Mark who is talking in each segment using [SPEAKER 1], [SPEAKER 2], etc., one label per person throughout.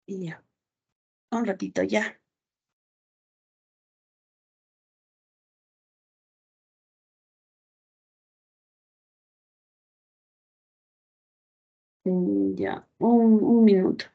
[SPEAKER 1] Y ya, un ratito ya. Ya, un minuto.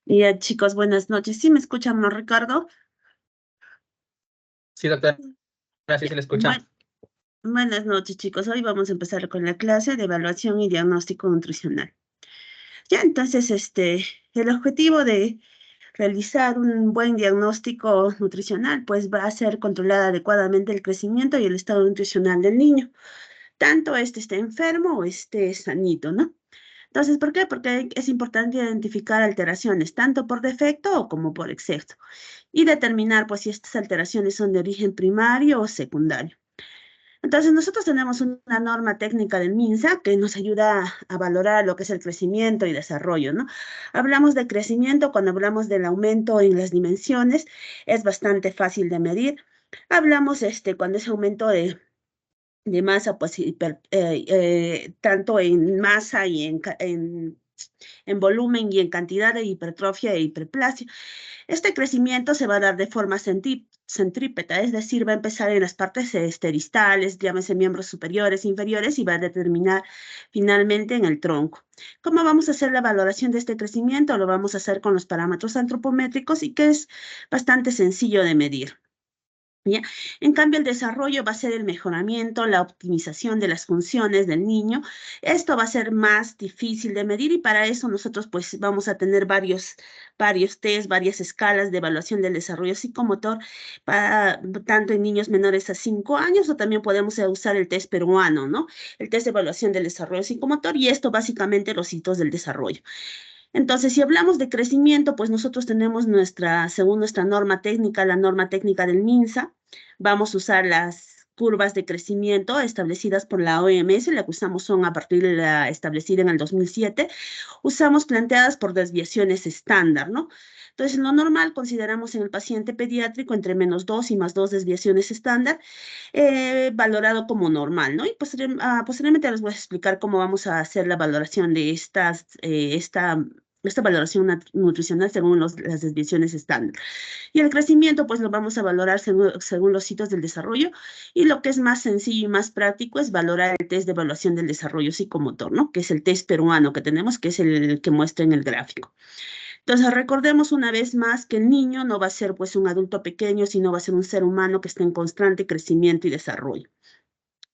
[SPEAKER 1] Y ya, chicos, buenas noches. ¿Sí me escuchan, no, Ricardo?
[SPEAKER 2] Sí, doctora, sí
[SPEAKER 1] Ya,
[SPEAKER 2] se le escucha.
[SPEAKER 1] buenas noches, chicos. Hoy vamos a empezar con la clase de evaluación y diagnóstico nutricional. Ya, entonces, el objetivo de realizar un buen diagnóstico nutricional, pues va a ser controlar adecuadamente el crecimiento y el estado nutricional del niño, tanto esté enfermo o esté sanito, ¿no? Entonces, ¿por qué? Porque es importante identificar alteraciones, tanto por defecto como por exceso, y determinar, pues, si estas alteraciones son de origen primario o secundario. Entonces, nosotros tenemos una norma técnica del MINSA que nos ayuda a valorar lo que es el crecimiento y desarrollo, ¿no? Hablamos de crecimiento cuando hablamos del aumento en las dimensiones, es bastante fácil de medir. Hablamos cuando es aumento de masa, pues tanto en masa y en volumen y en cantidad de hipertrofia e hiperplasia. Este crecimiento se va a dar de forma centrípeta, es decir, va a empezar en las partes distales, llámese miembros superiores, inferiores, y va a determinar finalmente en el tronco. ¿Cómo vamos a hacer la valoración de este crecimiento? Lo vamos a hacer con los parámetros antropométricos y que es bastante sencillo de medir. ¿Ya? En cambio, el desarrollo va a ser el mejoramiento, la optimización de las funciones del niño. Esto va a ser más difícil de medir y para eso nosotros pues vamos a tener varios test, varias escalas de evaluación del desarrollo psicomotor, tanto en niños menores a 5 años o también podemos usar el test peruano, ¿no? El test de evaluación del desarrollo psicomotor y esto básicamente los hitos del desarrollo. Entonces, si hablamos de crecimiento, pues nosotros tenemos según nuestra norma técnica, la norma técnica del MINSA, vamos a usar las curvas de crecimiento establecidas por la OMS, la que usamos son a partir de la establecida en el 2007, usamos planteadas por desviaciones estándar, ¿no? Entonces, lo normal consideramos en el paciente pediátrico entre -2 y +2 desviaciones estándar, valorado como normal, ¿no? Y posteriormente les voy a explicar cómo vamos a hacer la valoración de esta valoración nutricional según las desviaciones estándar. Y el crecimiento, pues lo vamos a valorar según los hitos del desarrollo. Y lo que es más sencillo y más práctico es valorar el test de evaluación del desarrollo psicomotor, ¿no? Que es el test peruano que tenemos, que es el que muestra en el gráfico. Entonces, recordemos una vez más que el niño no va a ser pues un adulto pequeño, sino va a ser un ser humano que esté en constante crecimiento y desarrollo.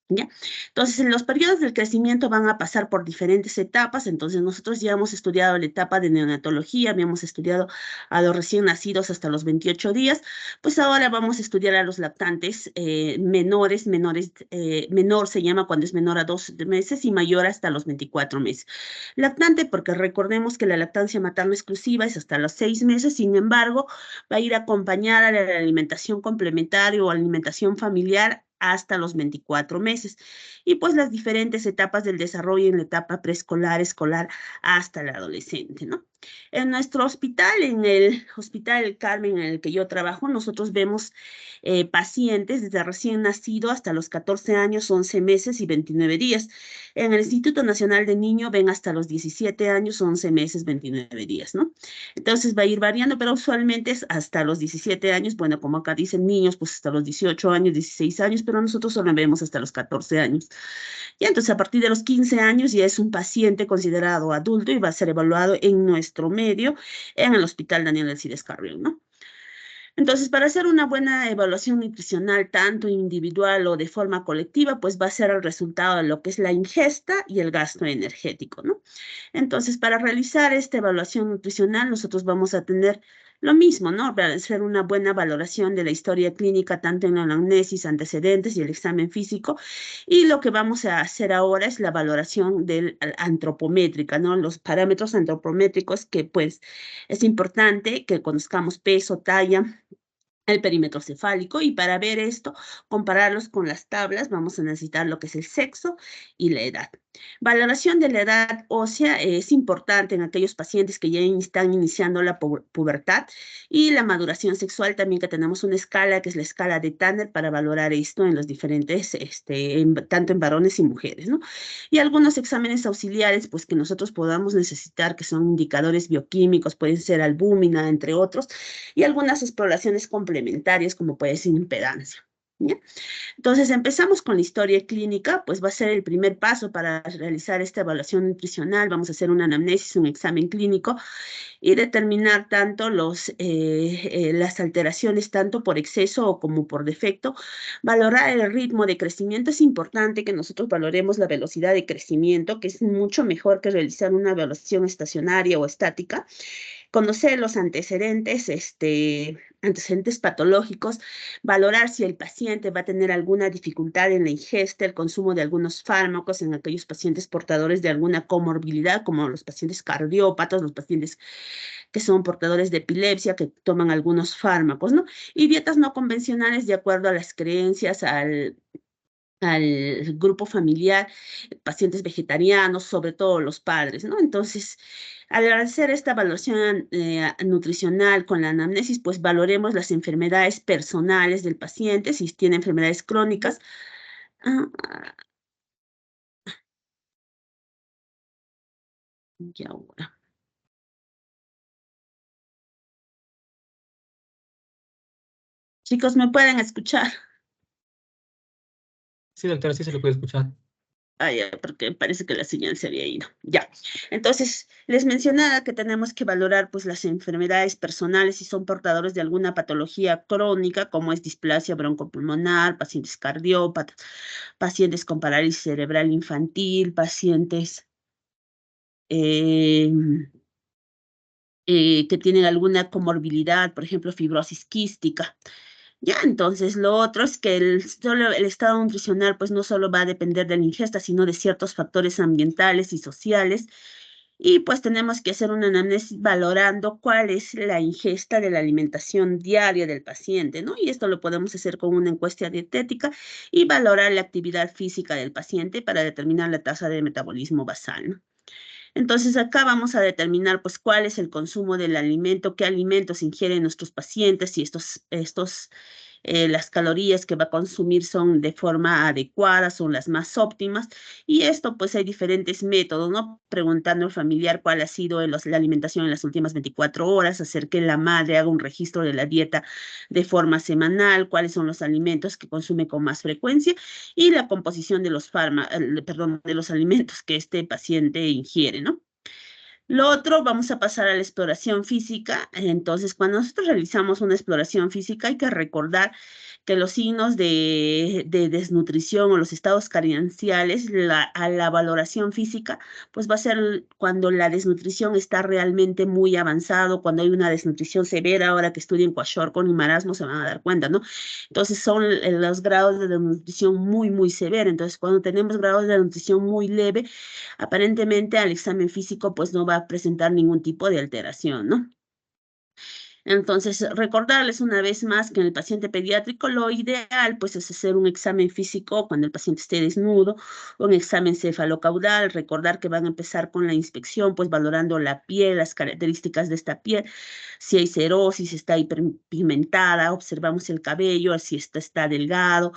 [SPEAKER 1] ¿Ya? Entonces, los periodos del crecimiento van a pasar por diferentes etapas. Entonces, nosotros ya hemos estudiado la etapa de neonatología, habíamos estudiado a los recién nacidos hasta los 28 días, pues ahora vamos a estudiar a los lactantes menor se llama cuando es menor a 2 meses y mayor hasta los 24 meses. Lactante, porque recordemos que la lactancia materna exclusiva es hasta los 6 meses, sin embargo, va a ir acompañada de la alimentación complementaria o alimentación familiar hasta los 24 meses. Y pues las diferentes etapas del desarrollo en la etapa preescolar, escolar, hasta la adolescente, ¿no? En nuestro hospital, en el Hospital El Carmen, en el que yo trabajo, nosotros vemos pacientes desde recién nacido hasta los 14 años, 11 meses y 29 días. En el Instituto Nacional de Niño ven hasta los 17 años, 11 meses, 29 días, ¿no? Entonces va a ir variando, pero usualmente es hasta los 17 años, bueno, como acá dicen niños, pues hasta los 18 años, 16 años, pero nosotros solo vemos hasta los 14 años. Y entonces a partir de los 15 años ya es un paciente considerado adulto y va a ser evaluado en nuestro medio, en el Hospital Daniel Alcides Carrión, ¿no? Entonces, para hacer una buena evaluación nutricional, tanto individual o de forma colectiva, pues va a ser el resultado de lo que es la ingesta y el gasto energético, ¿no? Entonces, para realizar esta evaluación nutricional, nosotros vamos a tener lo mismo, ¿no? Para hacer una buena valoración de la historia clínica, tanto en la anamnesis, antecedentes y el examen físico. Y lo que vamos a hacer ahora es la valoración del antropométrica, ¿no? Los parámetros antropométricos que, pues, es importante que conozcamos peso, talla, el perímetro cefálico, y para ver esto, compararlos con las tablas, vamos a necesitar lo que es el sexo y la edad. Valoración de la edad ósea es importante en aquellos pacientes que ya están iniciando la pubertad, y la maduración sexual también, que tenemos una escala que es la escala de Tanner para valorar esto en los diferentes, tanto en varones y mujeres, ¿no? Y algunos exámenes auxiliares, pues que nosotros podamos necesitar, que son indicadores bioquímicos, pueden ser albúmina, entre otros, y algunas exploraciones complementarias como puede ser impedancia. ¿Ya? Entonces empezamos con la historia clínica, pues va a ser el primer paso para realizar esta evaluación nutricional. Vamos a hacer una anamnesis, un examen clínico, y determinar tanto las alteraciones, tanto por exceso o como por defecto. Valorar el ritmo de crecimiento. Es importante que nosotros valoremos la velocidad de crecimiento, que es mucho mejor que realizar una evaluación estacionaria o estática. Conocer los antecedentes, antecedentes patológicos, valorar si el paciente va a tener alguna dificultad en la ingesta, el consumo de algunos fármacos en aquellos pacientes portadores de alguna comorbilidad, como los pacientes cardiópatas, los pacientes que son portadores de epilepsia, que toman algunos fármacos, ¿no? Y dietas no convencionales de acuerdo a las creencias, al grupo familiar, pacientes vegetarianos, sobre todo los padres, ¿no? Entonces, al hacer esta evaluación nutricional con la anamnesis, pues valoremos las enfermedades personales del paciente, si tiene enfermedades crónicas. Ah, y ahora. Chicos, ¿me pueden escuchar?
[SPEAKER 2] Sí, doctora, sí se lo puede escuchar.
[SPEAKER 1] Ah, ya, porque parece que la señal se había ido. Ya. Entonces, les mencionaba que tenemos que valorar pues las enfermedades personales, si son portadores de alguna patología crónica, como es displasia broncopulmonar, pacientes cardiópatas, pacientes con parálisis cerebral infantil, pacientes eh, que tienen alguna comorbilidad, por ejemplo, fibrosis quística. Ya, entonces lo otro es que solo el estado nutricional pues no solo va a depender de la ingesta, sino de ciertos factores ambientales y sociales. Y pues tenemos que hacer una anamnesis valorando cuál es la ingesta de la alimentación diaria del paciente, ¿no? Y esto lo podemos hacer con una encuesta dietética, y valorar la actividad física del paciente para determinar la tasa de metabolismo basal, ¿no? Entonces acá vamos a determinar pues cuál es el consumo del alimento, qué alimentos ingieren nuestros pacientes, si las calorías que va a consumir son de forma adecuada, son las más óptimas. Y esto pues hay diferentes métodos, ¿no? Preguntando al familiar cuál ha sido la alimentación en las últimas 24 horas, hacer que la madre haga un registro de la dieta de forma semanal, cuáles son los alimentos que consume con más frecuencia, y la composición de de los alimentos que este paciente ingiere, ¿no? Lo otro, vamos a pasar a la exploración física. Entonces, cuando nosotros realizamos una exploración física, hay que recordar que los signos de desnutrición o los estados carenciales, a la valoración física, pues va a ser cuando la desnutrición está realmente muy avanzado, cuando hay una desnutrición severa. Ahora que estudian kwashiorkor y marasmo se van a dar cuenta, ¿no? Entonces son los grados de desnutrición muy, muy severa. Entonces, cuando tenemos grados de nutrición muy leve, aparentemente al examen físico pues no va a presentar ningún tipo de alteración, ¿no? Entonces, recordarles una vez más que en el paciente pediátrico lo ideal pues es hacer un examen físico cuando el paciente esté desnudo, un examen cefalocaudal, recordar que van a empezar con la inspección pues valorando la piel, las características de esta piel, si hay cerosis, si está hiperpigmentada, observamos el cabello, si está delgado,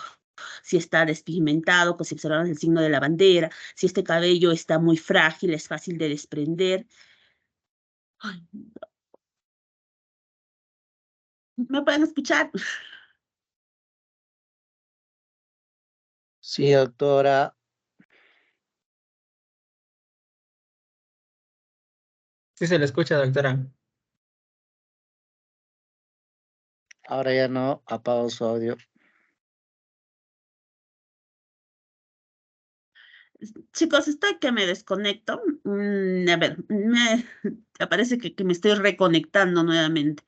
[SPEAKER 1] si está despigmentado, pues observamos el signo de la bandera, si este cabello está muy frágil, es fácil de desprender. Ay, ¿me pueden escuchar?
[SPEAKER 2] Sí, doctora.
[SPEAKER 3] Sí se le escucha, doctora.
[SPEAKER 2] Ahora ya no, apago su audio.
[SPEAKER 1] Chicos, estoy que me desconecto. A ver, me parece que me estoy reconectando nuevamente.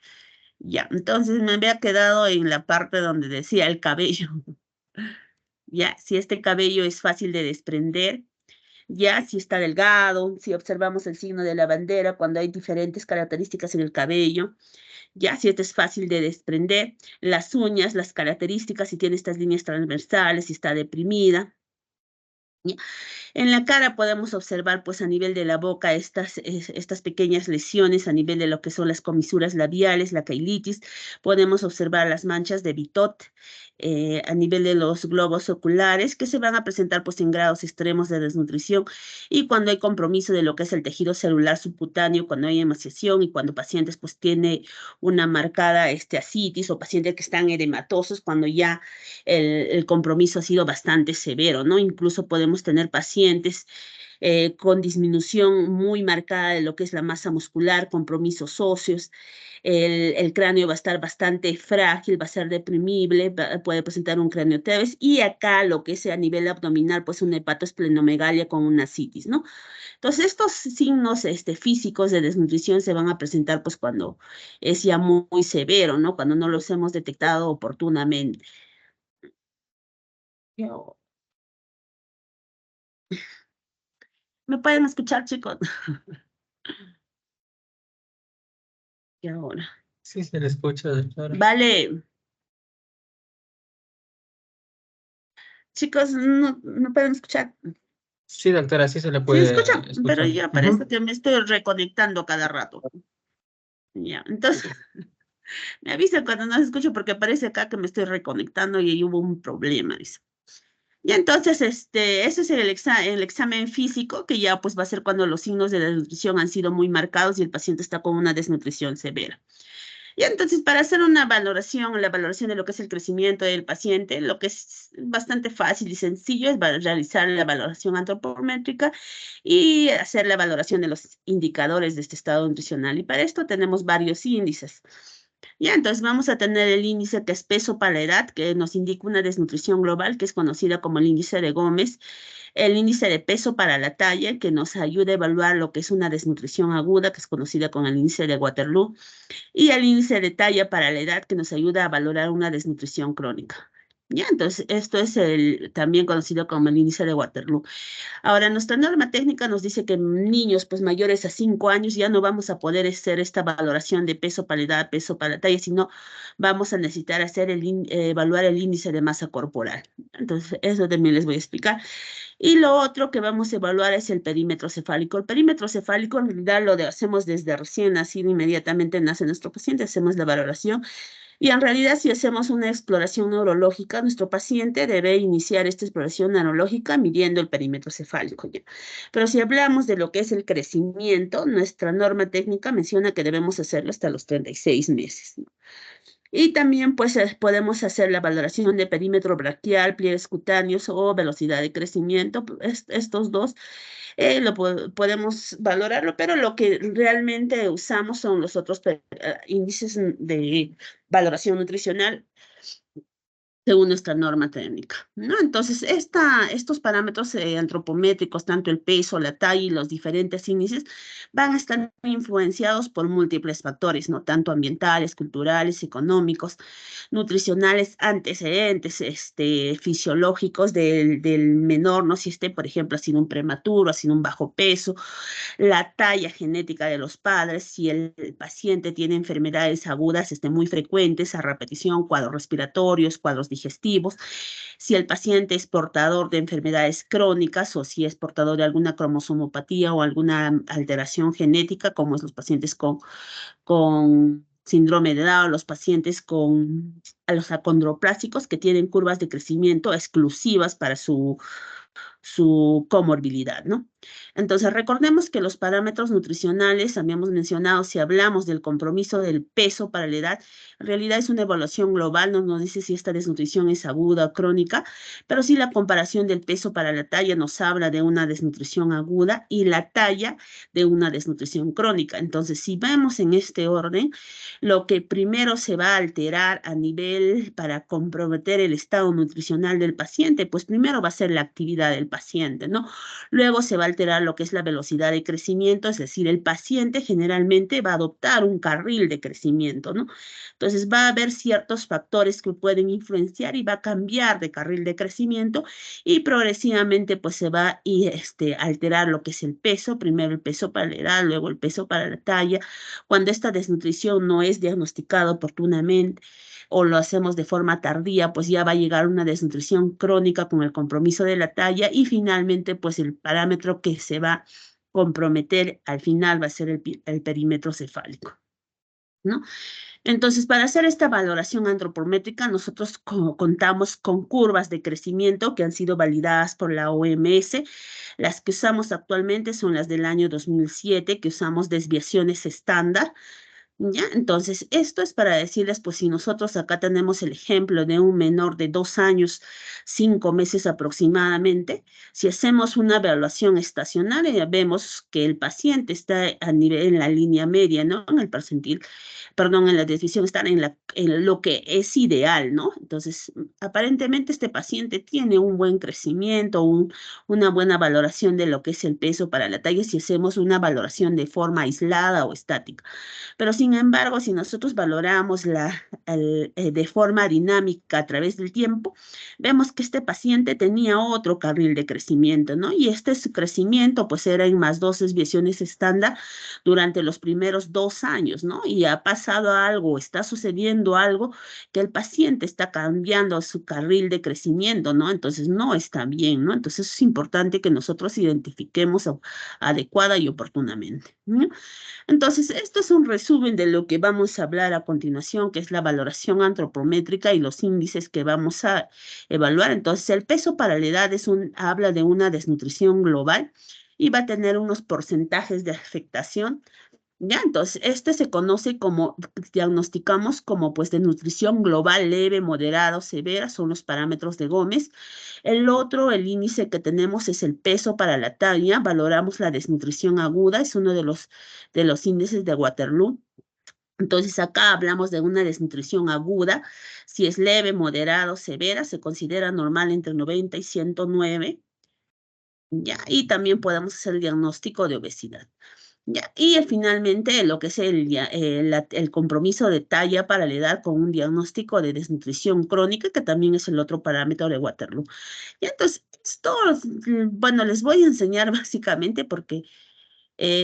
[SPEAKER 1] Ya, entonces me había quedado en la parte donde decía el cabello. Ya, si este cabello es fácil de desprender, ya, si está delgado, si observamos el signo de la bandera, cuando hay diferentes características en el cabello, ya, si este es fácil de desprender, las uñas, las características, si tiene estas líneas transversales, si está deprimida. ¿Ya? En la cara podemos observar, pues a nivel de la boca, estas pequeñas lesiones a nivel de lo que son las comisuras labiales, la queilitis. Podemos observar las manchas de Bitot a nivel de los globos oculares que se van a presentar pues en grados extremos de desnutrición y cuando hay compromiso de lo que es el tejido celular subcutáneo, cuando hay emaciación y cuando pacientes pues tiene una marcada ascitis o pacientes que están edematosos, cuando ya el compromiso ha sido bastante severo, ¿no? Incluso podemos tener pacientes con disminución muy marcada de lo que es la masa muscular, compromisos óseos, el cráneo va a estar bastante frágil, va a ser deprimible, puede presentar un cráneo Teves y acá lo que es a nivel abdominal, pues una hepatosplenomegalia con una citis, ¿no? Entonces estos signos físicos de desnutrición se van a presentar pues cuando es ya muy severo, ¿no? Cuando no los hemos detectado oportunamente. Yo- ¿Me pueden escuchar, chicos? Y ahora.
[SPEAKER 3] Sí se le escucha, doctora.
[SPEAKER 1] Vale. Chicos, no pueden escuchar.
[SPEAKER 3] Sí, doctora, sí se le
[SPEAKER 1] Sí, escuchan,
[SPEAKER 3] puede
[SPEAKER 1] pero
[SPEAKER 3] escuchar.
[SPEAKER 1] ya parece
[SPEAKER 3] Ujú.
[SPEAKER 1] que me estoy reconectando cada rato. Ya, entonces me avisan cuando no se escucho porque parece acá que me estoy reconectando y ahí hubo un problema, dice. Y entonces, ese es el examen físico, que ya pues va a ser cuando los signos de desnutrición han sido muy marcados y el paciente está con una desnutrición severa. Y entonces, para hacer una valoración, la valoración de lo que es el crecimiento del paciente, lo que es bastante fácil y sencillo es realizar la valoración antropométrica y hacer la valoración de los indicadores de este estado nutricional. Y para esto tenemos varios índices. Ya, entonces vamos a tener el índice que es peso para la edad, que nos indica una desnutrición global, que es conocida como el índice de Gómez, el índice de peso para la talla, que nos ayuda a evaluar lo que es una desnutrición aguda, que es conocida como el índice de Waterloo, y el índice de talla para la edad que nos ayuda a valorar una desnutrición crónica. Ya, entonces esto es también conocido como el índice de Waterloo. Ahora, nuestra norma técnica nos dice que niños pues mayores a 5 años ya no vamos a poder hacer esta valoración de peso para la edad, peso para la talla, sino vamos a necesitar evaluar el índice de masa corporal. Entonces, eso también les voy a explicar. Y lo otro que vamos a evaluar es el perímetro cefálico. El perímetro cefálico en realidad hacemos desde recién nacido, inmediatamente nace nuestro paciente, hacemos la valoración. Y en realidad, si hacemos una exploración neurológica, nuestro paciente debe iniciar esta exploración neurológica midiendo el perímetro cefálico, ¿ya? Pero si hablamos de lo que es el crecimiento, nuestra norma técnica menciona que debemos hacerlo hasta los 36 meses, ¿no? Y también pues podemos hacer la valoración de perímetro braquial, pliegues cutáneos o velocidad de crecimiento. Estos dos podemos valorarlo, pero lo que realmente usamos son los otros índices de valoración nutricional según nuestra norma técnica, ¿no? Entonces, estos parámetros antropométricos, tanto el peso, la talla y los diferentes índices, van a estar influenciados por múltiples factores, ¿no? Tanto ambientales, culturales, económicos, nutricionales, antecedentes fisiológicos del menor, ¿no? Si por ejemplo, ha sido un prematuro, ha sido un bajo peso, la talla genética de los padres, si el paciente tiene enfermedades agudas muy frecuentes a repetición, cuadros respiratorios, cuadros digestivos, si el paciente es portador de enfermedades crónicas o si es portador de alguna cromosomopatía o alguna alteración genética, como es los pacientes con síndrome de Down, los pacientes con los acondroplásicos que tienen curvas de crecimiento exclusivas para su comorbilidad, ¿no? Entonces, recordemos que los parámetros nutricionales, habíamos mencionado, si hablamos del compromiso del peso para la edad, en realidad es una evaluación global, no nos dice si esta desnutrición es aguda o crónica, pero sí la comparación del peso para la talla nos habla de una desnutrición aguda y la talla de una desnutrición crónica. Entonces, si vemos en este orden, lo que primero se va a alterar a nivel para comprometer el estado nutricional del paciente, pues primero va a ser la actividad del paciente, ¿no? Luego se va a alterar lo que es la velocidad de crecimiento, es decir, el paciente generalmente va a adoptar un carril de crecimiento, ¿no? Entonces va a haber ciertos factores que pueden influenciar y va a cambiar de carril de crecimiento y progresivamente pues se va a alterar lo que es el peso, primero el peso para la edad, luego el peso para la talla. Cuando esta desnutrición no es diagnosticada oportunamente o lo hacemos de forma tardía, pues ya va a llegar una desnutrición crónica con el compromiso de la talla y finalmente pues el parámetro que se va a comprometer al final va a ser el perímetro cefálico, ¿no? Entonces, para hacer esta valoración antropométrica, nosotros contamos con curvas de crecimiento que han sido validadas por la OMS. Las que usamos actualmente son las del año 2007, que usamos desviaciones estándar. ¿Ya? Entonces, esto es para decirles, pues si nosotros acá tenemos el ejemplo de un menor de 2 años, 5 meses aproximadamente, si hacemos una evaluación estacionaria, vemos que el paciente está a nivel, en la línea media, ¿no? En el percentil, perdón, en la desviación, está en lo que es ideal, ¿no? Entonces, aparentemente este paciente tiene un buen crecimiento, una buena valoración de lo que es el peso para la talla si hacemos una valoración de forma aislada o estática. Pero sin embargo, si nosotros valoramos de forma dinámica a través del tiempo, vemos que este paciente tenía otro carril de crecimiento, ¿no? Y su crecimiento pues era en más 2 desviaciones estándar durante los primeros 2 años, ¿no? Y ha pasado algo, está sucediendo algo que el paciente está cambiando su carril de crecimiento, ¿no? Entonces no está bien, ¿no? Entonces es importante que nosotros identifiquemos adecuada y oportunamente, ¿no? Entonces, esto es un resumen de lo que vamos a hablar a continuación, que es la valoración antropométrica y los índices que vamos a evaluar. Entonces, el peso para la edad habla de una desnutrición global y va a tener unos porcentajes de afectación. Ya, entonces, se conoce como, diagnosticamos como pues de nutrición global leve, moderado, severa, son los parámetros de Gómez. El otro, el índice que tenemos es el peso para la talla, valoramos la desnutrición aguda, es uno de los índices de Waterloo. Entonces, acá hablamos de una desnutrición aguda, si es leve, moderado, severa, se considera normal entre 90 y 109. Ya, y también podemos hacer el diagnóstico de obesidad. Ya, y finalmente lo que es el compromiso de talla para la edad con un diagnóstico de desnutrición crónica, que también es el otro parámetro de Waterloo. Y entonces, esto, bueno, les voy a enseñar básicamente porque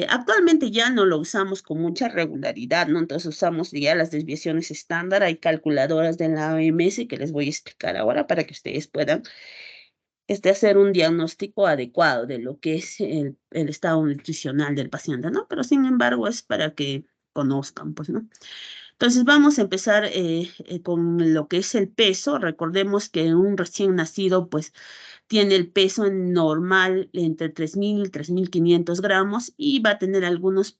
[SPEAKER 1] actualmente ya no lo usamos con mucha regularidad, ¿no? Entonces usamos ya las desviaciones estándar, hay calculadoras de la OMS que les voy a explicar ahora para que ustedes puedan hacer un diagnóstico adecuado de lo que es el estado nutricional del paciente, ¿no? Pero sin embargo es para que conozcan, pues, ¿no? Entonces vamos a empezar con lo que es el peso. Recordemos que un recién nacido, pues, tiene el peso normal entre 3.000 y 3.500 gramos y va a tener algunos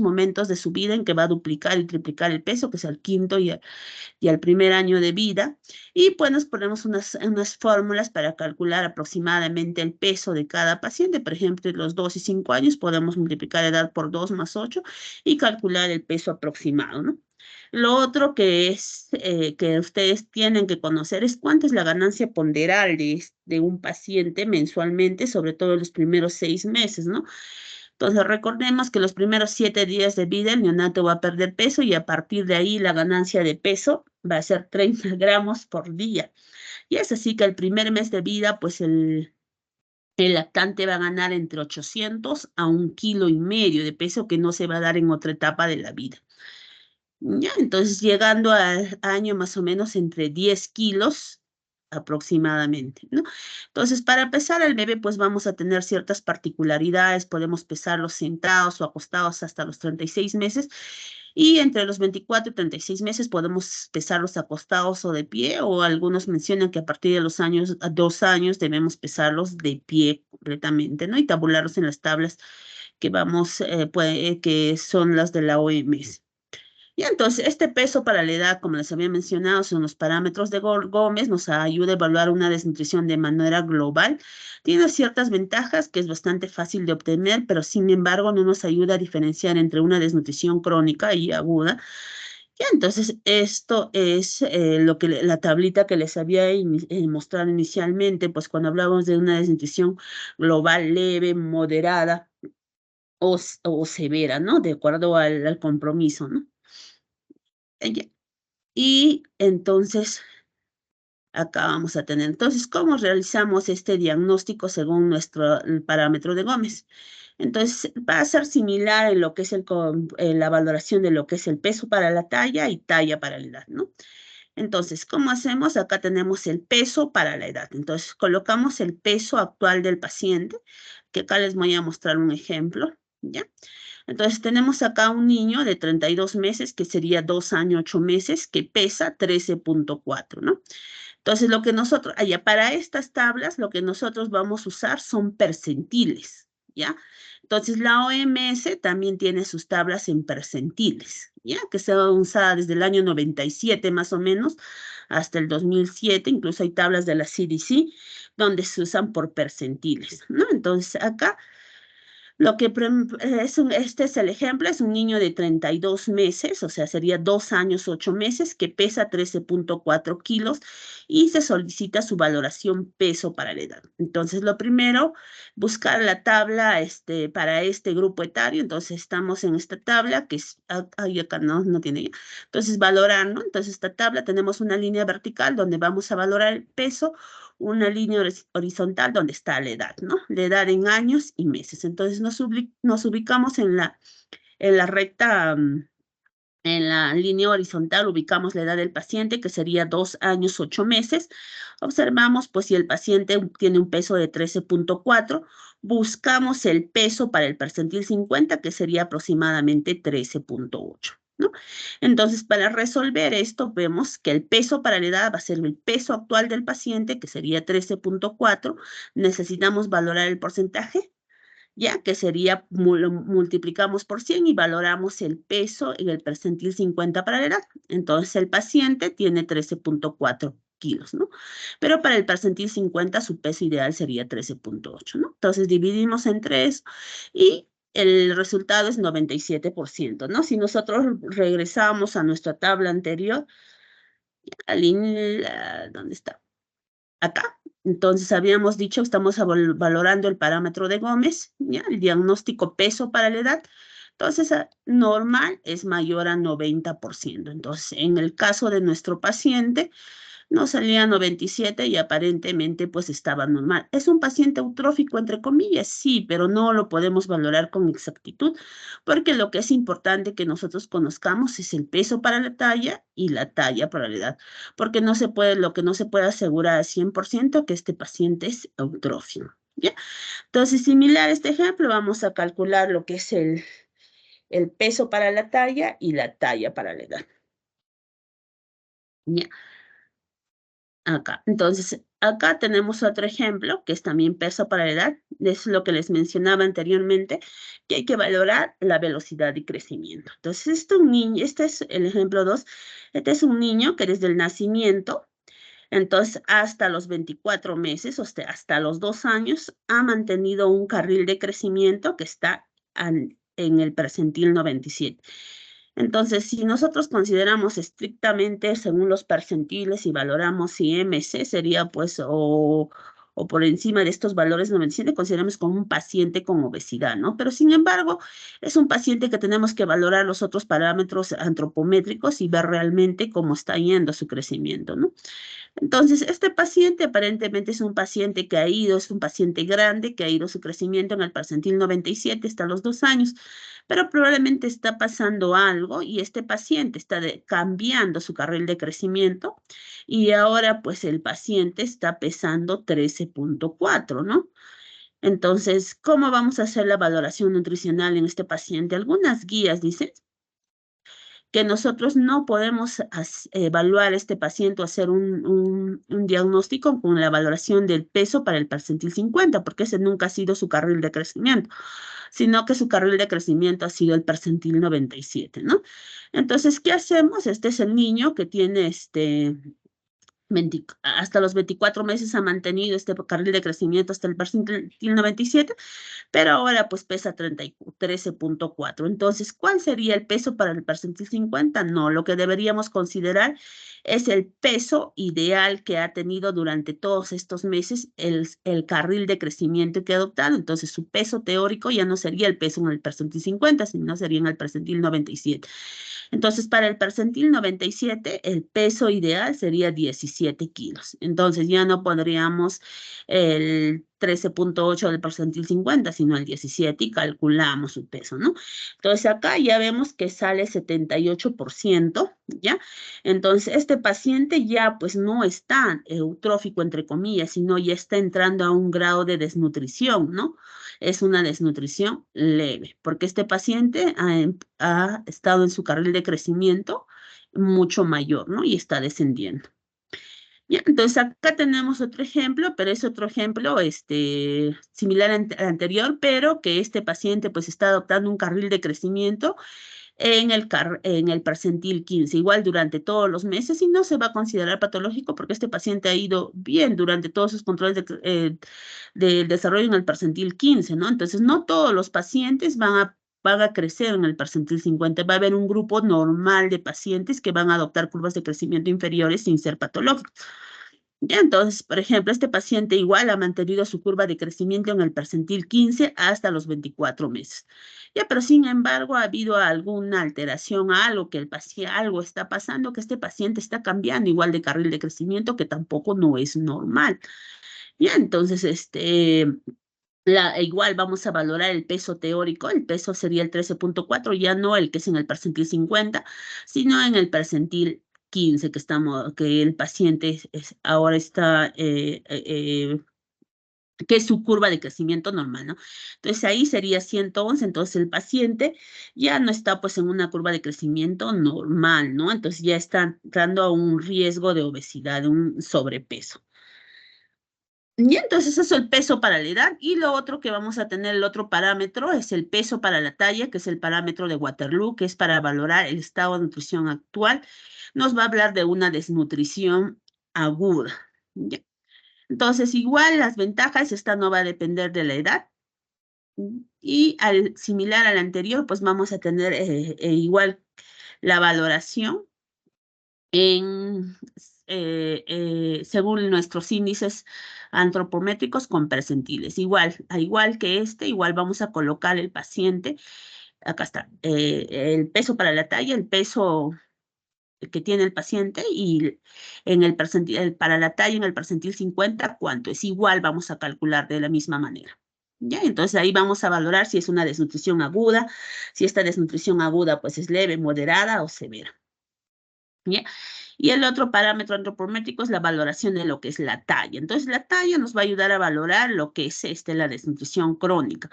[SPEAKER 1] momentos de su vida en que va a duplicar y triplicar el peso, que es al quinto y al primer año de vida. Y pues nos ponemos unas fórmulas para calcular aproximadamente el peso de cada paciente. Por ejemplo, en los 2 y 5 años podemos multiplicar edad por 2 más 8 y calcular el peso aproximado, ¿no? Lo otro que es que ustedes tienen que conocer es cuánto es la ganancia ponderal de un paciente mensualmente, sobre todo en los primeros 6 meses, ¿no? Entonces recordemos que los primeros 7 días de vida el neonato va a perder peso y a partir de ahí la ganancia de peso va a ser 30 gramos por día. Y es así que el primer mes de vida, pues el lactante va a ganar entre 800 a 1,5 kilos de peso que no se va a dar en otra etapa de la vida. Ya, entonces llegando al año más o menos entre 10 kilos aproximadamente, ¿no? Entonces, para pesar al bebé, pues vamos a tener ciertas particularidades, podemos pesarlos sentados o acostados hasta los 36 meses, y entre los 24 y 36 meses podemos pesarlos acostados o de pie, o algunos mencionan que a partir de los 2 años debemos pesarlos de pie completamente, ¿no? Y tabularlos en las tablas que que son las de la OMS. Y entonces, este peso para la edad, como les había mencionado, son los parámetros de Gómez, nos ayuda a evaluar una desnutrición de manera global. Tiene ciertas ventajas que es bastante fácil de obtener, pero sin embargo no nos ayuda a diferenciar entre una desnutrición crónica y aguda. Y entonces, esto es la tablita que les había mostrado inicialmente, pues cuando hablábamos de una desnutrición global leve, moderada o severa, ¿no? De acuerdo al compromiso, ¿no? Y entonces, acá vamos a tener, entonces, ¿cómo realizamos este diagnóstico según nuestro parámetro de Gómez? Entonces, va a ser similar en lo que es la valoración de lo que es el peso para la talla y talla para la edad, ¿no? Entonces, ¿cómo hacemos? Acá tenemos el peso para la edad. Entonces, colocamos el peso actual del paciente, que acá les voy a mostrar un ejemplo, ¿ya? Entonces, tenemos acá un niño de 32 meses, que sería 2 años, 8 meses, que pesa 13.4, ¿no? Entonces, lo que nosotros, para estas tablas, lo que nosotros vamos a usar son percentiles, ¿ya? Entonces, la OMS también tiene sus tablas en percentiles, ¿ya? Que se han usado desde el año 97 más o menos hasta el 2007, incluso hay tablas de la CDC donde se usan por percentiles, ¿no? Entonces, acá este es el ejemplo, es un niño de 32 meses, o sea, sería 2 años, 8 meses, que pesa 13.4 kilos y se solicita su valoración peso para la edad. Entonces, lo primero, buscar la tabla para este grupo etario. Entonces, estamos en esta tabla, que es, acá no tiene ya. Entonces, valorar, ¿no? Entonces, esta tabla tenemos una línea vertical donde vamos a valorar el peso, una línea horizontal donde está la edad, ¿no? La edad en años y meses. Entonces nos ubicamos en la recta, en la línea horizontal ubicamos la edad del paciente, que sería 2 años, 8 meses. Observamos, pues, si el paciente tiene un peso de 13.4, buscamos el peso para el percentil 50, que sería aproximadamente 13.8. ¿No? Entonces, para resolver esto, vemos que el peso para la edad va a ser el peso actual del paciente, que sería 13.4. Necesitamos valorar el porcentaje, ya que sería, multiplicamos por 100 y valoramos el peso en el percentil 50 para la edad. Entonces, el paciente tiene 13.4 kilos, ¿no? Pero para el percentil 50, su peso ideal sería 13.8, ¿no? Entonces, dividimos entre eso y el resultado es 97%, ¿no? Si nosotros regresamos a nuestra tabla anterior, ¿dónde está? Acá. Entonces, habíamos dicho, estamos valorando el parámetro de Gómez, ¿ya? El diagnóstico peso para la edad. Entonces, normal es mayor a 90%. Entonces, en el caso de nuestro paciente, no salía 97 y aparentemente pues estaba normal. ¿Es un paciente eutrófico, entre comillas? Sí, pero no lo podemos valorar con exactitud, porque lo que es importante que nosotros conozcamos es el peso para la talla y la talla para la edad, porque lo que no se puede asegurar al 100% que este paciente es eutrófico, ¿ya? Entonces, similar a este ejemplo, vamos a calcular lo que es el peso para la talla y la talla para la edad. ¿Ya? Acá. Entonces, acá tenemos otro ejemplo, que es también peso para la edad. Es lo que les mencionaba anteriormente, que hay que valorar la velocidad de crecimiento. Entonces, este es el ejemplo 2. Este es un niño que desde el nacimiento, entonces hasta los 24 meses, o sea, hasta los 2 años, ha mantenido un carril de crecimiento que está en el percentil 97. Entonces, si nosotros consideramos estrictamente según los percentiles y valoramos IMC, sería pues o por encima de estos valores 97, consideramos como un paciente con obesidad, ¿no? Pero sin embargo, es un paciente que tenemos que valorar los otros parámetros antropométricos y ver realmente cómo está yendo su crecimiento, ¿no? Entonces, este paciente aparentemente es un paciente que ha ido, es un paciente grande, que ha ido su crecimiento en el percentil 97 hasta los 2 años, pero probablemente está pasando algo y este paciente está cambiando su carril de crecimiento y ahora pues el paciente está pesando 13.4, ¿no? Entonces, ¿cómo vamos a hacer la valoración nutricional en este paciente? Algunas guías dicen que nosotros no podemos evaluar a este paciente o hacer un diagnóstico con la valoración del peso para el percentil 50, porque ese nunca ha sido su carril de crecimiento, sino que su carril de crecimiento ha sido el percentil 97, ¿no? Entonces, ¿qué hacemos? Este es el niño que tiene hasta los 24 meses ha mantenido este carril de crecimiento hasta el percentil 97, pero ahora pues pesa 13.4. Entonces, ¿cuál sería el peso para el percentil 50? No, lo que deberíamos considerar es el peso ideal que ha tenido durante todos estos meses el carril de crecimiento que ha adoptado. Entonces, su peso teórico ya no sería el peso en el percentil 50, sino sería en el percentil 97. Entonces, para el percentil 97, el peso ideal sería 17 kilos. Entonces, ya no pondríamos el 13.8 del percentil 50, sino el 17 y calculamos su peso, ¿no? Entonces, acá ya vemos que sale 78%, ¿ya? Entonces, este paciente ya pues no está eutrófico, entre comillas, sino ya está entrando a un grado de desnutrición, ¿no? Es una desnutrición leve, porque este paciente ha estado en su carril de crecimiento mucho mayor, ¿no? Y está descendiendo. Ya, entonces acá tenemos otro ejemplo, pero es otro ejemplo similar al anterior, pero que este paciente pues está adoptando un carril de crecimiento en el percentil 15, igual durante todos los meses, y no se va a considerar patológico porque este paciente ha ido bien durante todos sus controles de desarrollo en el percentil 15, ¿no? Entonces, no todos los pacientes van a crecer en el percentil 50, va a haber un grupo normal de pacientes que van a adoptar curvas de crecimiento inferiores sin ser patológicos. Ya, entonces, por ejemplo, este paciente igual ha mantenido su curva de crecimiento en el percentil 15 hasta los 24 meses. Ya, pero sin embargo, ha habido alguna alteración, algo que algo está pasando, que este paciente está cambiando igual de carril de crecimiento, que tampoco no es normal. Ya, entonces, igual vamos a valorar el peso teórico, el peso sería el 13.4, ya no el que es en el percentil 50, sino en el percentil 15, que el paciente ahora está, que es su curva de crecimiento normal, ¿no? Entonces ahí sería 111, entonces el paciente ya no está pues en una curva de crecimiento normal, ¿no? Entonces ya está entrando a un riesgo de obesidad, de un sobrepeso. Y entonces eso es el peso para la edad. Y lo otro que vamos a tener, el otro parámetro, es el peso para la talla, que es el parámetro de Waterloo, que es para valorar el estado de nutrición actual. Nos va a hablar de una desnutrición aguda. ¿Ya? Entonces, igual las ventajas, esta no va a depender de la edad. Y similar al anterior, pues vamos a tener igual la valoración según nuestros índices antropométricos con percentiles. Igual que igual vamos a colocar el paciente, acá está, el peso para la talla, el peso que tiene el paciente y en el percentil, para la talla en el percentil 50, ¿cuánto es? Igual vamos a calcular de la misma manera. ¿Ya? Entonces ahí vamos a valorar si es una desnutrición aguda, si esta desnutrición aguda pues es leve, moderada o severa. ¿Ya? Y el otro parámetro antropométrico es la valoración de lo que es la talla. Entonces, la talla nos va a ayudar a valorar lo que es la desnutrición crónica.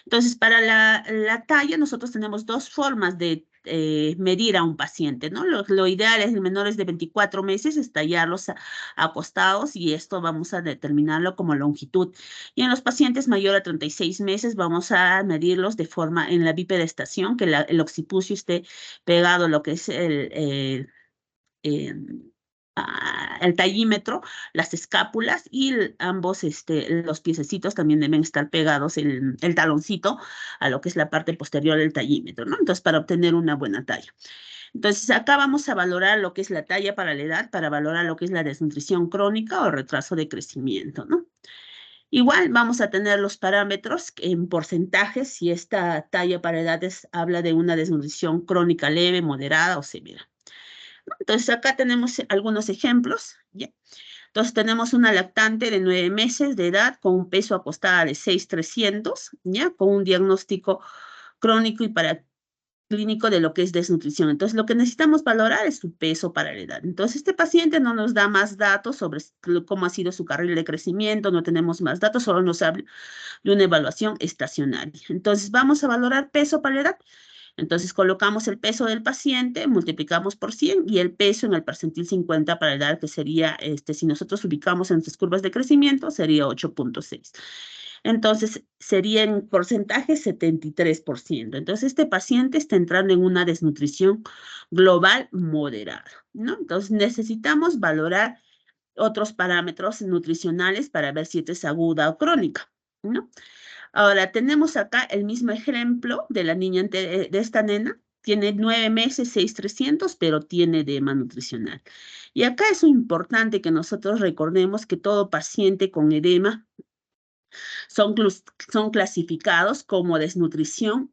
[SPEAKER 1] Entonces, para la talla, nosotros tenemos dos formas de medir a un paciente, ¿no? Lo ideal es en menores de 24 meses, es tallarlos acostados y esto vamos a determinarlo como longitud. Y en los pacientes mayor a 36 meses vamos a medirlos de forma en la bipedestación, que el occipucio esté pegado a lo que es el tallímetro, las escápulas y ambos los piececitos también deben estar pegados, el taloncito, a lo que es la parte posterior del tallímetro, ¿no? Entonces, para obtener una buena talla. Entonces, acá vamos a valorar lo que es la talla para la edad, para valorar lo que es la desnutrición crónica o retraso de crecimiento, ¿no? Igual vamos a tener los parámetros en porcentajes, si esta talla para edades habla de una desnutrición crónica leve, moderada o severa. Entonces, acá tenemos algunos ejemplos, ¿ya? Entonces, tenemos una lactante de 9 meses de edad con un peso acostada de 6,300, ¿ya? Con un diagnóstico crónico y clínico de lo que es desnutrición. Entonces, lo que necesitamos valorar es su peso para la edad. Entonces, este paciente no nos da más datos sobre cómo ha sido su carril de crecimiento, no tenemos más datos, solo nos habla de una evaluación estacionaria. Entonces, vamos a valorar peso para la edad. Entonces, colocamos el peso del paciente, multiplicamos por 100 y el peso en el percentil 50 para la edad, que sería, si nosotros ubicamos en nuestras curvas de crecimiento, sería 8,6. Entonces, sería en porcentaje 73%. Entonces, este paciente está entrando en una desnutrición global moderada, ¿no? Entonces, necesitamos valorar otros parámetros nutricionales para ver si esta es aguda o crónica, ¿no? Ahora, tenemos acá el mismo ejemplo de la niña, de esta nena. Tiene 9 meses, 6,300, pero tiene edema nutricional. Y acá es importante que nosotros recordemos que todo paciente con edema son clasificados como desnutrición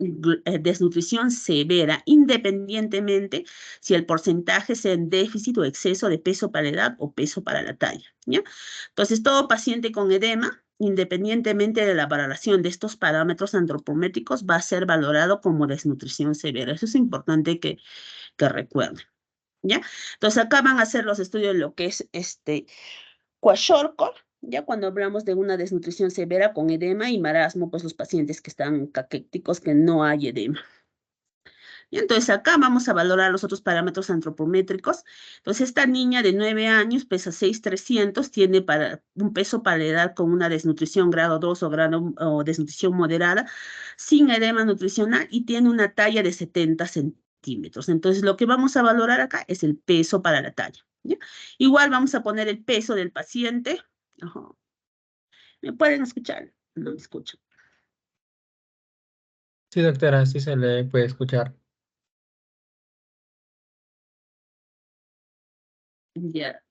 [SPEAKER 1] severa, independientemente si el porcentaje sea en déficit o exceso de peso para la edad o peso para la talla, ¿ya? Entonces, todo paciente con edema, independientemente de la valoración de estos parámetros antropométricos, va a ser valorado como desnutrición severa. Eso es importante que recuerden, ¿ya? Entonces, acá van a hacer los estudios de lo que es Kwashiorkor, ya cuando hablamos de una desnutrición severa con edema y marasmo, pues los pacientes que están caquéticos, que no hay edema. Y entonces acá vamos a valorar los otros parámetros antropométricos. Entonces esta niña de 9 años pesa 6,300, tiene un peso para la edad con una desnutrición grado 2 o desnutrición moderada, sin edema nutricional y tiene una talla de 70 centímetros. Entonces lo que vamos a valorar acá es el peso para la talla, ¿ya? Igual vamos a poner el peso del paciente. Ajá. ¿Me pueden escuchar? No me escuchan.
[SPEAKER 3] Sí, doctora, sí se le puede escuchar.
[SPEAKER 1] Ya.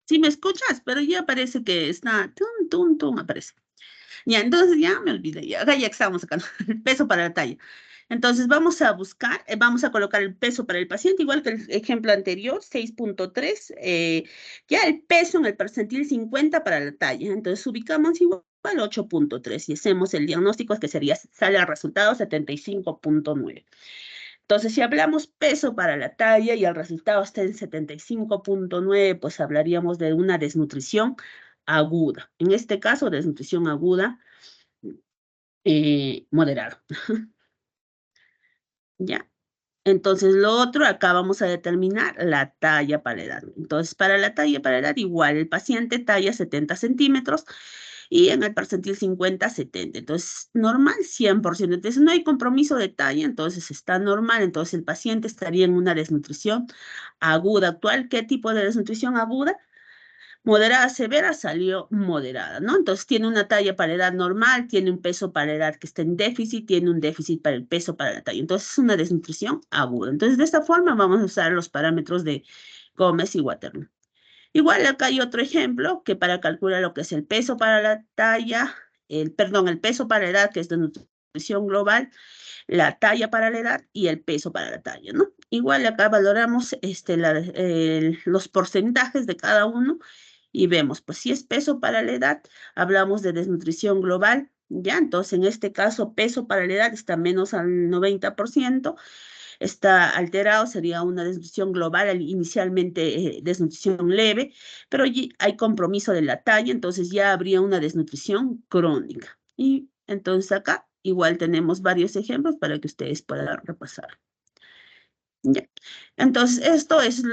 [SPEAKER 1] Sí me escuchas, pero ya parece que está tum, aparece. Ya, entonces ya me olvidé, ya, acá ya estamos acá, el peso para la talla. Entonces vamos a buscar, vamos a colocar el peso para el paciente, igual que el ejemplo anterior, 6,3, ya el peso en el percentil 50 para la talla. Entonces ubicamos igual 8,3 y hacemos el diagnóstico que sería, sale al resultado 75,9. Entonces, si hablamos peso para la talla y el resultado está en 75,9, pues hablaríamos de una desnutrición aguda. En este caso, desnutrición aguda moderada. ¿Ya? Entonces, lo otro, acá vamos a determinar la talla para la edad. Entonces, para la talla para la edad, igual, el paciente talla 70 centímetros y en el percentil 50, 70. Entonces, normal, 100%. Entonces, no hay compromiso de talla, entonces está normal. Entonces, el paciente estaría en una desnutrición aguda actual. ¿Qué tipo de desnutrición aguda? Moderada severa salió moderada, ¿no? Entonces tiene una talla para edad normal, tiene un peso para edad que está en déficit, tiene un déficit para el peso para la talla. Entonces es una desnutrición aguda. Entonces de esta forma vamos a usar los parámetros de Gómez y Waterloo. Igual acá hay otro ejemplo que para calcular lo que es el peso para la talla, el peso para la edad, que es de nutrición global, la talla para la edad y el peso para la talla, ¿no? Igual acá valoramos los porcentajes de cada uno y vemos, pues si es peso para la edad, hablamos de desnutrición global, ¿ya? Entonces, en este caso, peso para la edad está menos al 90%, está alterado, sería una desnutrición global, inicialmente desnutrición leve, pero hay compromiso de la talla, entonces ya habría una desnutrición crónica. Y entonces acá igual tenemos varios ejemplos para que ustedes puedan repasar. Ya. Entonces, esto es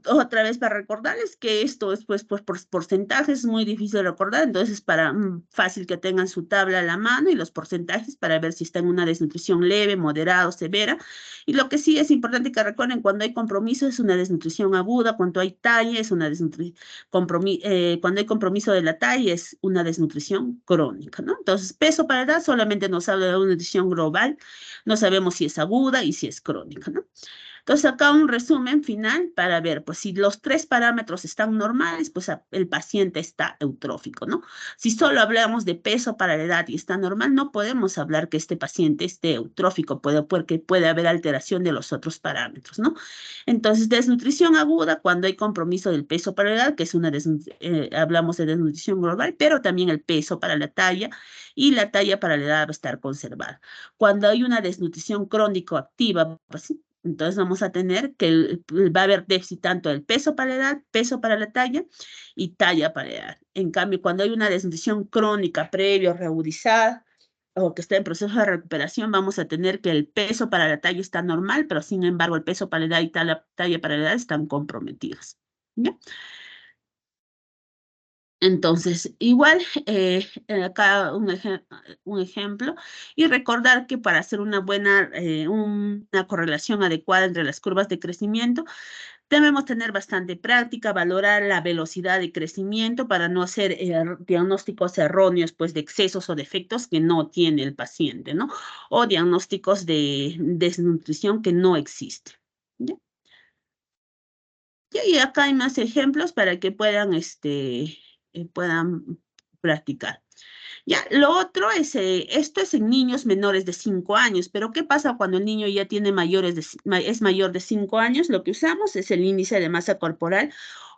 [SPEAKER 1] otra vez para recordarles que esto es pues por porcentajes, es muy difícil de recordar, entonces para fácil que tengan su tabla a la mano y los porcentajes para ver si está en una desnutrición leve, moderada o severa. Y lo que sí es importante que recuerden, cuando hay compromiso es una desnutrición aguda, cuando hay talla es una cuando hay compromiso de la talla es una desnutrición crónica, ¿no? Entonces, peso para edad solamente nos habla de una nutrición global, no sabemos si es aguda y si es crónica, ¿no? Entonces, acá un resumen final para ver, pues si los 3 parámetros están normales, pues el paciente está eutrófico, ¿no? Si solo hablamos de peso para la edad y está normal, no podemos hablar que este paciente esté eutrófico, porque puede haber alteración de los otros parámetros, ¿no? Entonces, desnutrición aguda cuando hay compromiso del peso para la edad, que es hablamos de desnutrición global, pero también el peso para la talla y la talla para la edad va a estar conservada. Cuando hay una desnutrición crónico activa, pues, entonces vamos a tener que va a haber déficit tanto del peso para la edad, peso para la talla y talla para la edad. En cambio, cuando hay una desnutrición crónica previa o reagudizada o que está en proceso de recuperación, vamos a tener que el peso para la talla está normal, pero sin embargo el peso para la edad y talla para la edad están comprometidos. ¿Ya? Entonces, igual, acá un ejemplo, y recordar que para hacer una correlación adecuada entre las curvas de crecimiento, debemos tener bastante práctica, valorar la velocidad de crecimiento para no hacer diagnósticos erróneos, pues, de excesos o defectos que no tiene el paciente, ¿no? O diagnósticos de desnutrición que no existen. ¿Ya? Y acá hay más ejemplos para que puedan practicar. Ya, lo otro es, esto es en niños menores de 5 años, pero ¿qué pasa cuando el niño ya tiene es mayor de 5 años? Lo que usamos es el índice de masa corporal